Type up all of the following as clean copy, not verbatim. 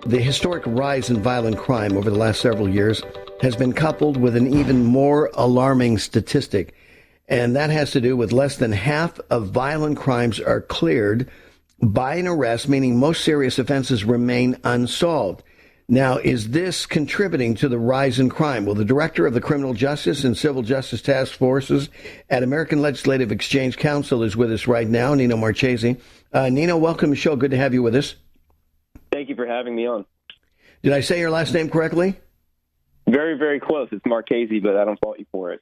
The historic rise in violent crime over the last several years has been coupled with an even more alarming statistic, and that has to do with less than half of violent crimes are cleared by an arrest, meaning most serious offenses remain unsolved. Now, is this contributing to the rise in crime? Well, the director of the Criminal Justice and Civil Justice Task Forces at American Legislative Exchange Council is with us right now, Nino Marchese. Nino, welcome to the show. Good to have you with us. Thank you for having me on. Did I say your last name correctly? Very, very close. It's Marchese, but I don't fault you for it.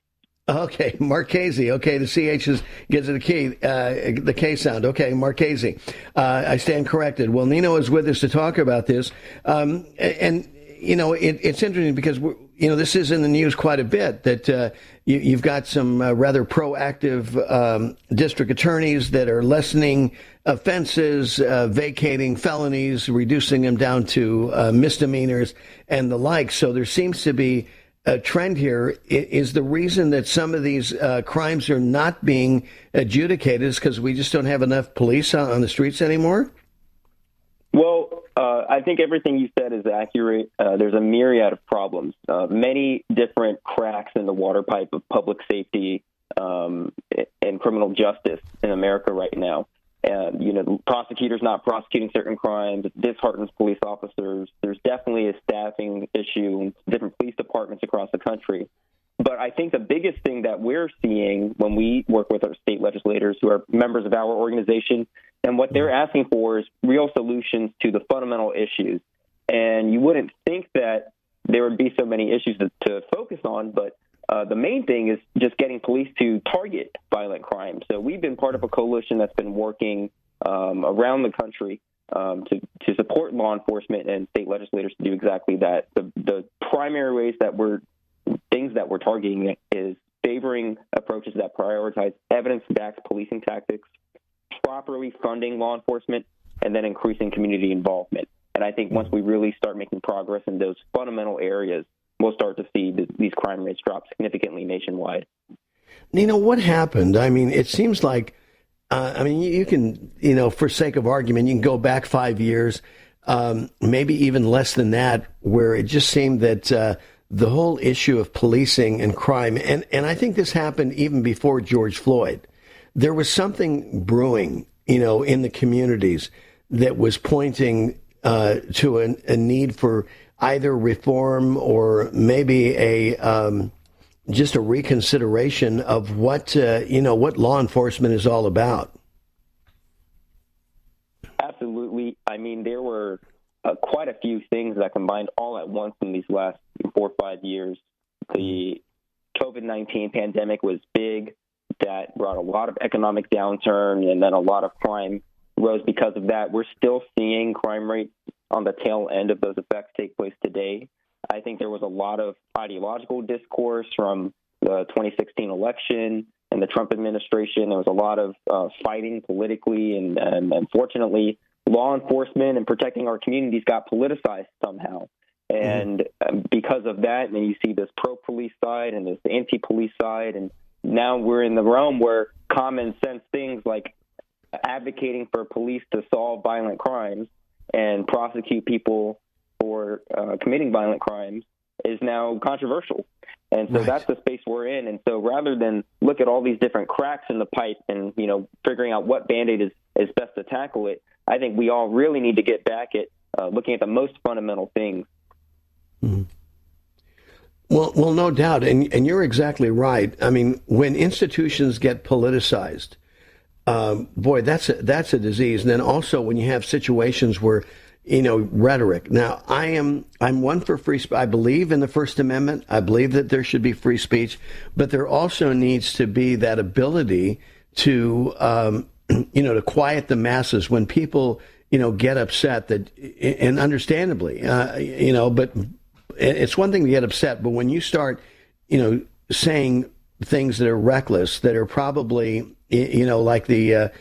Okay, Marchese. Okay, the CH gives it the K sound. Okay, Marchese. I stand corrected. Well, Nino is with us to talk about this. And you know, it's interesting because, this is in the news quite a bit, that you've got some rather proactive district attorneys that are lessening offenses, vacating felonies, reducing them down to misdemeanors and the like. So there seems to be a trend here. Is the reason that some of these crimes are not being adjudicated is because we just don't have enough police on the streets anymore? Well, I think everything you said is accurate. There's a myriad of problems, many different cracks in the water pipe of public safety and criminal justice in America right now. Prosecutors not prosecuting certain crimes disheartens police officers. There's definitely a staffing issue in different police departments across the country. But I think the biggest thing that we're seeing when we work with our state legislators who are members of our organization, and what they're asking for is real solutions to the fundamental issues. And you wouldn't think that there would be so many issues to focus on, but the main thing is just getting police to target violent crime. So we've been part of a coalition that's been working around the country to support law enforcement and state legislators to do exactly that. The primary ways that we're targeting is favoring approaches that prioritize evidence-backed policing tactics, properly funding law enforcement, and then increasing community involvement. And I think once we really start making progress in those fundamental areas, we'll start to see these crime rates drop significantly nationwide. Nino, what happened? I mean, it seems like, you can, for sake of argument, you can go back 5 years, maybe even less than that, where it just seemed that the whole issue of policing and crime, and I think this happened even before George Floyd, there was something brewing, in the communities that was pointing to a need for either reform or maybe just a reconsideration of what law enforcement is all about. Absolutely. I mean, there were quite a few things that combined all at once in these last 4 or 5 years. The COVID-19 pandemic was big. That brought a lot of economic downturn, and then a lot of crime rose because of that. We're still seeing crime rates on the tail end of those effects take place today. I think there was a lot of ideological discourse from the 2016 election and the Trump administration. There was a lot of fighting politically, and unfortunately, law enforcement and protecting our communities got politicized somehow. And because of that, and then you see this pro-police side and this anti-police side, and now we're in the realm where common sense things like advocating for police to solve violent crimes and prosecute people for committing violent crimes is now controversial. And so that's the space we're in. And so rather than look at all these different cracks in the pipe and, figuring out what Band-Aid is best to tackle it, I think we all really need to get back at looking at the most fundamental things. Mm-hmm. Well, no doubt. And you're exactly right. I mean, when institutions get politicized, boy, that's a disease. And then also when you have situations where, rhetoric. Now, I'm one for free speech. I believe in the First Amendment. I believe that there should be free speech, but there also needs to be that ability to, to quiet the masses when people, get upset and understandably, but it's one thing to get upset, but when you start, saying things that are reckless, that are probably, like the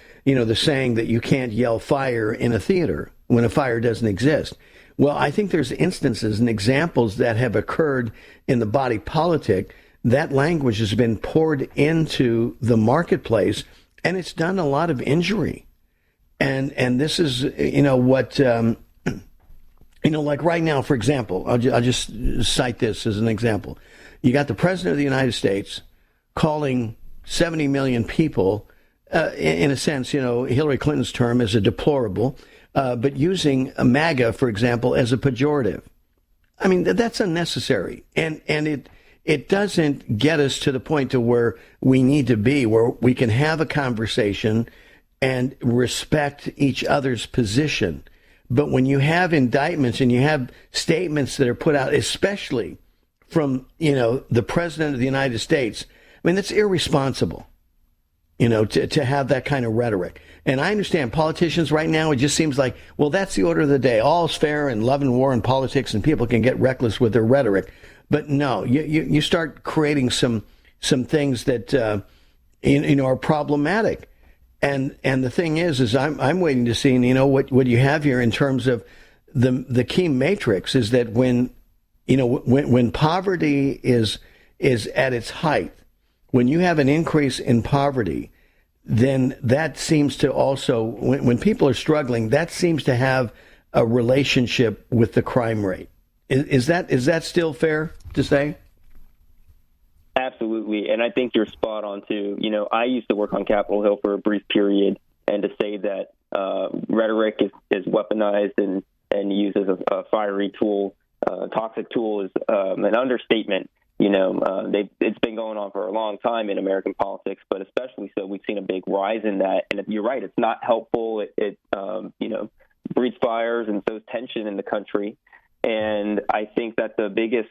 saying that you can't yell fire in a theater when a fire doesn't exist. Well, I think there's instances and examples that have occurred in the body politic. That language has been poured into the marketplace, and it's done a lot of injury. And this is, what Like right now, for example, I'll just cite this as an example. You got the President of the United States calling 70 million people, in a sense, Hillary Clinton's term as a deplorable, but using a MAGA, for example, as a pejorative. I mean, that's unnecessary. And it doesn't get us to the point to where we need to be, where we can have a conversation and respect each other's position. But when you have indictments and you have statements that are put out, especially from, the President of the United States, I mean, that's irresponsible, to have that kind of rhetoric. And I understand politicians right now, it just seems like, well, that's the order of the day. All's fair in love and war and politics, and people can get reckless with their rhetoric. But no, you start creating some things that, are problematic. And the thing is I'm waiting to see, what you have here in terms of the key matrix is that when poverty is at its height, when you have an increase in poverty, then that seems to also, when people are struggling, that seems to have a relationship with the crime rate. Is that still fair to say? Absolutely. And I think you're spot on, too. I used to work on Capitol Hill for a brief period, and to say that rhetoric is weaponized and used as a fiery tool, toxic tool, is an understatement. It's been going on for a long time in American politics, but especially so, we've seen a big rise in that. And you're right, it's not helpful. It breeds fires and sows tension in the country. And I think that the biggest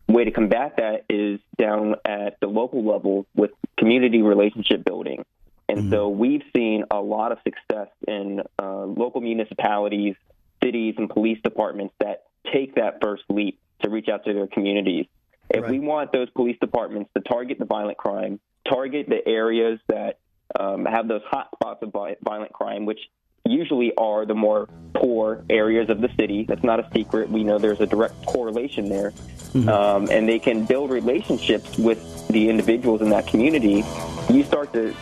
way to combat that is down at the local level with community relationship building. And so we've seen a lot of success in local municipalities, cities, and police departments that take that first leap to reach out to their communities. If we want those police departments to target the violent crime, target the areas that have those hot spots of violent crime, which usually are the more poor areas of the city. That's not a secret. We know there's a direct correlation there. And they can build relationships with the individuals in that community. You start to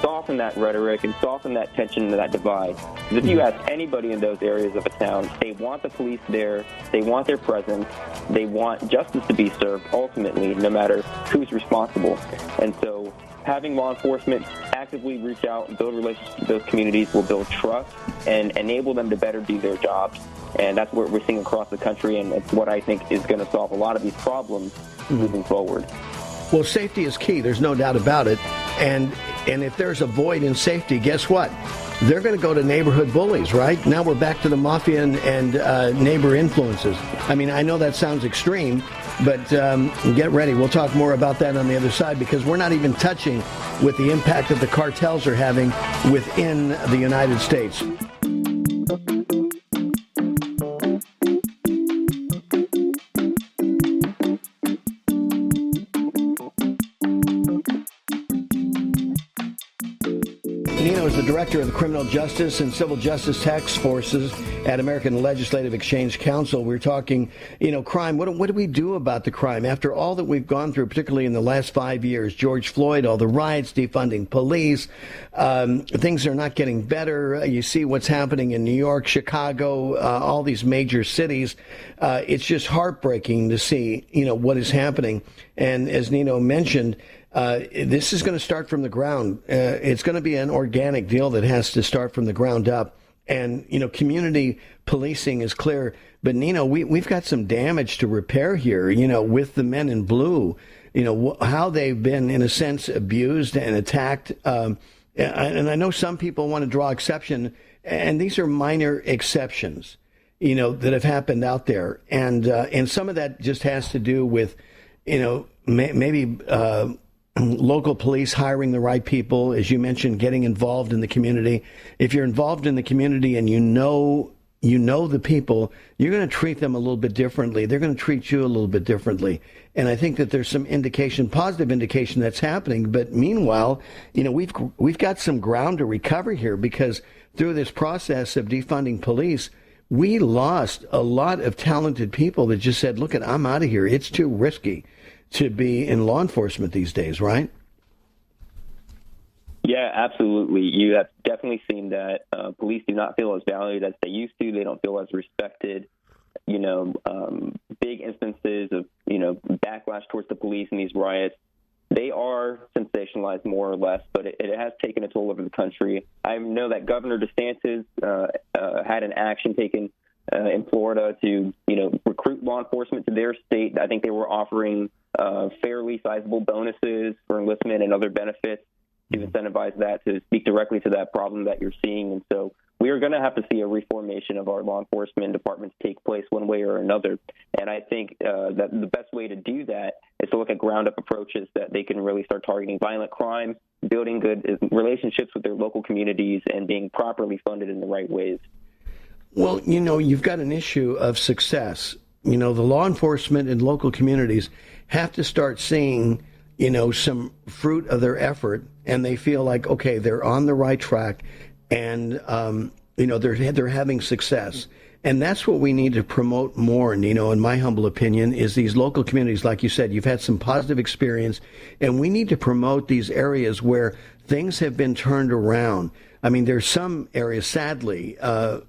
soften that rhetoric and soften that tension and that divide. Because if you ask anybody in those areas of a town, they want the police there, they want their presence, they want justice to be served ultimately, no matter who's responsible. And so having law enforcement actively reach out and build relationships with those communities will build trust and enable them to better do their jobs. And that's what we're seeing across the country, and it's what I think is going to solve a lot of these problems moving forward. Well, safety is key. There's no doubt about it. And if there's a void in safety, guess what? They're going to go to neighborhood bullies, right? Now we're back to the mafia and neighbor influences. I mean, I know that sounds extreme, but get ready. We'll talk more about that on the other side, because we're not even touching with the impact that the cartels are having within the United States. Nino is the director of the Criminal Justice and Civil Justice Task Forces at American Legislative Exchange Council. We're talking, crime. What do we do about the crime? After all that we've gone through, particularly in the last 5 years, George Floyd, all the riots, defunding police, things are not getting better. You see what's happening in New York, Chicago, all these major cities. It's just heartbreaking to see, what is happening. And as Nino mentioned, this is going to start from the ground. It's going to be an organic deal that has to start from the ground up. And, community policing is clear. But, Nino, we've got some damage to repair here, with the men in blue, how they've been, in a sense, abused and attacked. And I know some people want to draw exception, and these are minor exceptions, that have happened out there. And some of that just has to do with, maybe local police hiring the right people, as you mentioned, getting involved in the community. If you're involved in the community and you know the people, you're going to treat them a little bit differently. They're going to treat you a little bit differently. And I think that there's some positive indication that's happening. But meanwhile, we've got some ground to recover here, because through this process of defunding police, we lost a lot of talented people that just said, look, I'm out of here. It's too risky to be in law enforcement these days, right? Yeah, absolutely. You have definitely seen that police do not feel as valued as they used to. They don't feel as respected. big instances of, backlash towards the police in these riots. They are sensationalized more or less, but it has taken a toll over the country. I know that Governor DeSantis had an action taken in Florida to, recruit law enforcement to their state. I think they were offering fairly sizable bonuses for enlistment and other benefits to incentivize that, to speak directly to that problem that you're seeing. And so we are going to have to see a reformation of our law enforcement departments take place one way or another. And I think that the best way to do that is to look at GroundUp approaches that they can really start targeting violent crime, building good relationships with their local communities, and being properly funded in the right ways. Well, you've got an issue of success. The law enforcement and local communities have to start seeing, some fruit of their effort, and they feel like, okay, they're on the right track, and, they're having success. And that's what we need to promote more, Nino, in my humble opinion, is these local communities. Like you said, you've had some positive experience, and we need to promote these areas where things have been turned around. I mean, there's some areas, sadly,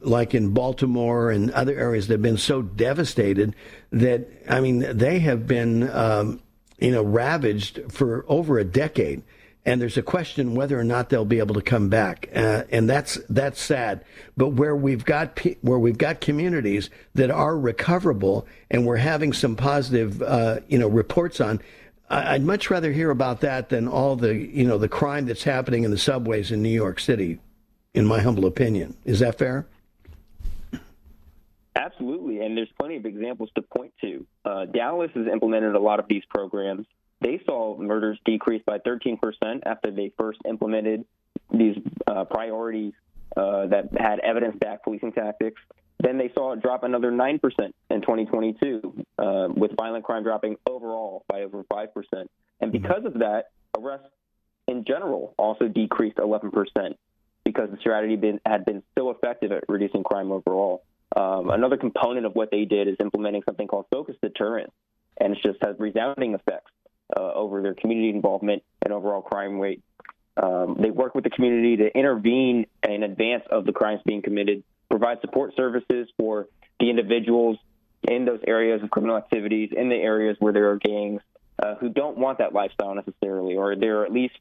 like in Baltimore and other areas that have been so devastated that, they have been, ravaged for over a decade. And there's a question whether or not they'll be able to come back, and that's sad. But where we've got communities that are recoverable, and we're having some positive, reports on, I'd much rather hear about that than all the, the crime that's happening in the subways in New York City, in my humble opinion. Is that fair? Absolutely, and there's plenty of examples to point to. Dallas has implemented a lot of these programs. They saw murders decrease by 13% after they first implemented these priorities that had evidence-backed policing tactics. Then they saw it drop another 9% in 2022, with violent crime dropping overall by over 5%. And because of that, arrests in general also decreased 11% because the strategy had been so effective at reducing crime overall. Another component of what they did is implementing something called focused deterrence, and it just has resounding effects over their community involvement and overall crime rate. They work with the community to intervene in advance of the crimes being committed, provide support services for the individuals in those areas of criminal activities, in the areas where there are gangs who don't want that lifestyle necessarily, or they're at least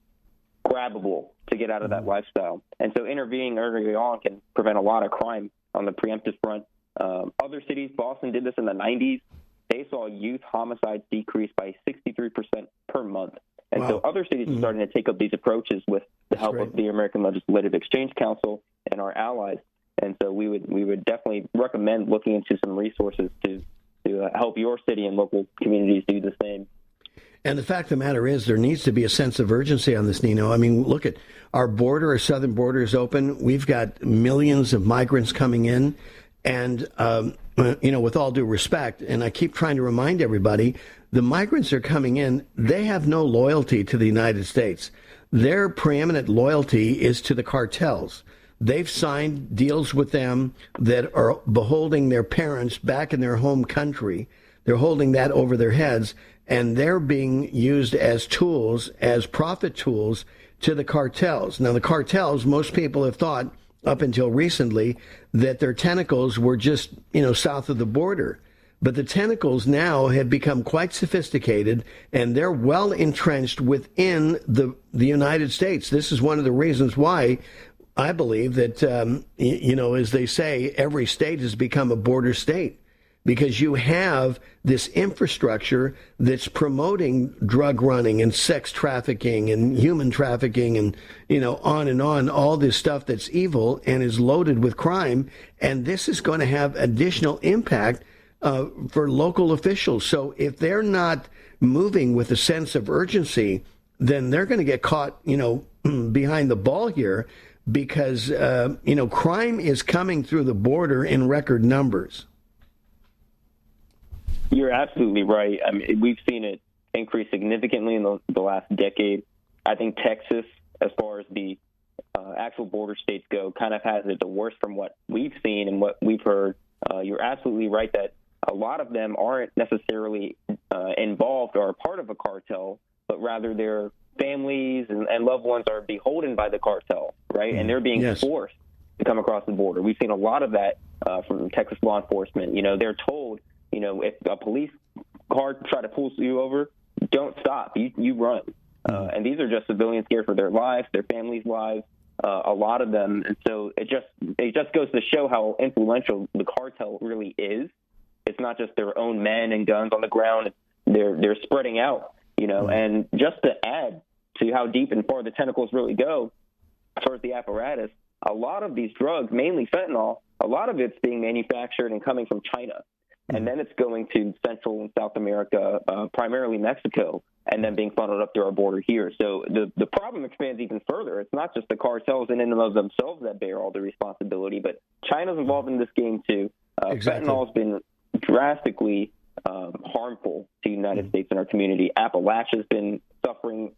grabbable to get out of that lifestyle. And so intervening early on can prevent a lot of crime on the preemptive front. Other cities, Boston did this in the 90s. They saw youth homicides decrease by 63% per month. And so other cities are starting to take up these approaches with the help of the American Legislative Exchange Council and our allies. And so we would definitely recommend looking into some resources to help your city and local communities do the same. And the fact of the matter is, there needs to be a sense of urgency on this, Nino. I mean, look at our border, our southern border is open. We've got millions of migrants coming in. And, with all due respect, and I keep trying to remind everybody, the migrants are coming in. They have no loyalty to the United States. Their preeminent loyalty is to the cartels. They've signed deals with them that are beholding their parents back in their home country. They're holding that over their heads, and they're being used as tools, as profit tools to the cartels. Now, the cartels, most people have thought up until recently that their tentacles were just, south of the border. But the tentacles now have become quite sophisticated, and they're well entrenched within the United States. This is one of the reasons why I believe that, as they say, every state has become a border state, because you have this infrastructure that's promoting drug running and sex trafficking and human trafficking and, on and on, all this stuff that's evil and is loaded with crime. And this is going to have additional impact for local officials. So if they're not moving with a sense of urgency, then they're going to get caught, behind the ball here, because, crime is coming through the border in record numbers. You're absolutely right. I mean, we've seen it increase significantly in the last decade. I think Texas, as far as the actual border states go, kind of has it the worst from what we've seen and what we've heard. You're absolutely right that a lot of them aren't necessarily involved or a part of a cartel, but rather their families and loved ones are beholden by the cartel, right? And they're being forced to come across the border. We've seen a lot of that from Texas law enforcement. They're told, if a police car try to pull you over, don't stop. You run. And these are just civilians scared for their lives, their families' lives, a lot of them. And so it just goes to show how influential the cartel really is. It's not just their own men and guns on the ground. They're spreading out, and just to add to how deep and far the tentacles really go towards the apparatus, a lot of these drugs, mainly fentanyl, a lot of it's being manufactured and coming from China. And then it's going to Central and South America, primarily Mexico, and then being funneled up through our border here. So the problem expands even further. It's not just the cartels in and of themselves that bear all the responsibility, but China's involved in this game too. Exactly. Fentanyl has been drastically harmful to the United States and our community. Appalachia's been suffering,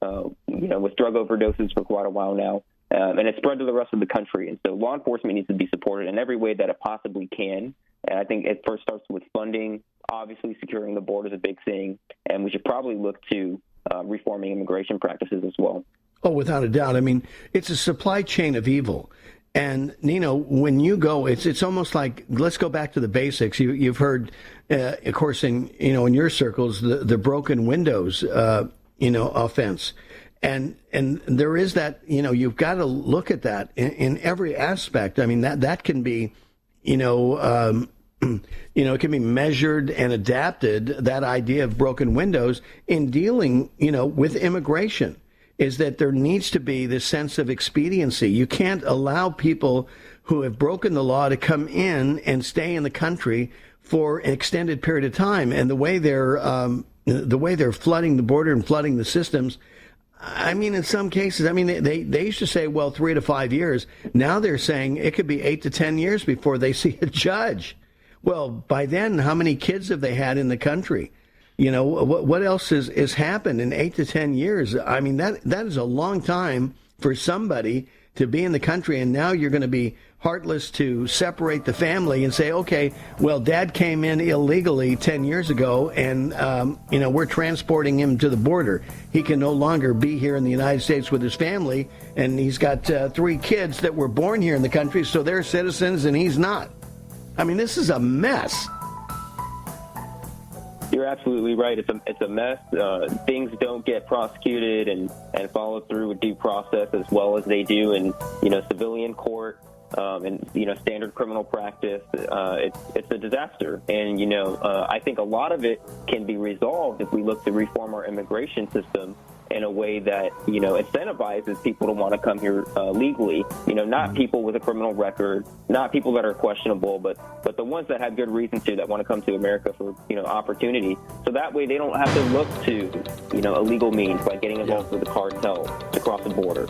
with drug overdoses for quite a while now, and it's spread to the rest of the country. And so law enforcement needs to be supported in every way that it possibly can. And I think it first starts with funding. Obviously, securing the border is a big thing, and we should probably look to reforming immigration practices as well. Oh, without a doubt. I mean, it's a supply chain of evil. And, Nino, when you go, it's almost like, let's go back to the basics. You've heard, of course, in your circles, the broken windows, offense. And there is that, you've got to look at that in every aspect. I mean, that can be, it can be measured and adapted, that idea of broken windows in dealing, with immigration, is that there needs to be this sense of expediency. You can't allow people who have broken the law to come in and stay in the country for an extended period of time. And the way they're flooding the border and flooding the systems, I mean, in some cases, they used to say, 3 to 5 years. Now they're saying it could be 8 to 10 years before they see a judge. Well, by then, how many kids have they had in the country? What else has happened in 8 to 10 years? I mean, that is a long time for somebody to be in the country, and now you're going to be heartless to separate the family and say, okay, well, dad came in illegally 10 years ago, and, we're transporting him to the border. He can no longer be here in the United States with his family, and he's got 3 kids that were born here in the country, so they're citizens, and he's not. I mean, this is a mess. You're absolutely right. It's a mess. Things don't get prosecuted and followed through with due process as well as they do in civilian court and standard criminal practice. It's a disaster, and I think a lot of it can be resolved if we look to reform our immigration system in a way that incentivizes people to want to come here legally. Not people with a criminal record, not people that are questionable, but the ones that have good reason that want to come to America for opportunity. So that way they don't have to look to illegal means like getting involved with the cartel to cross the border.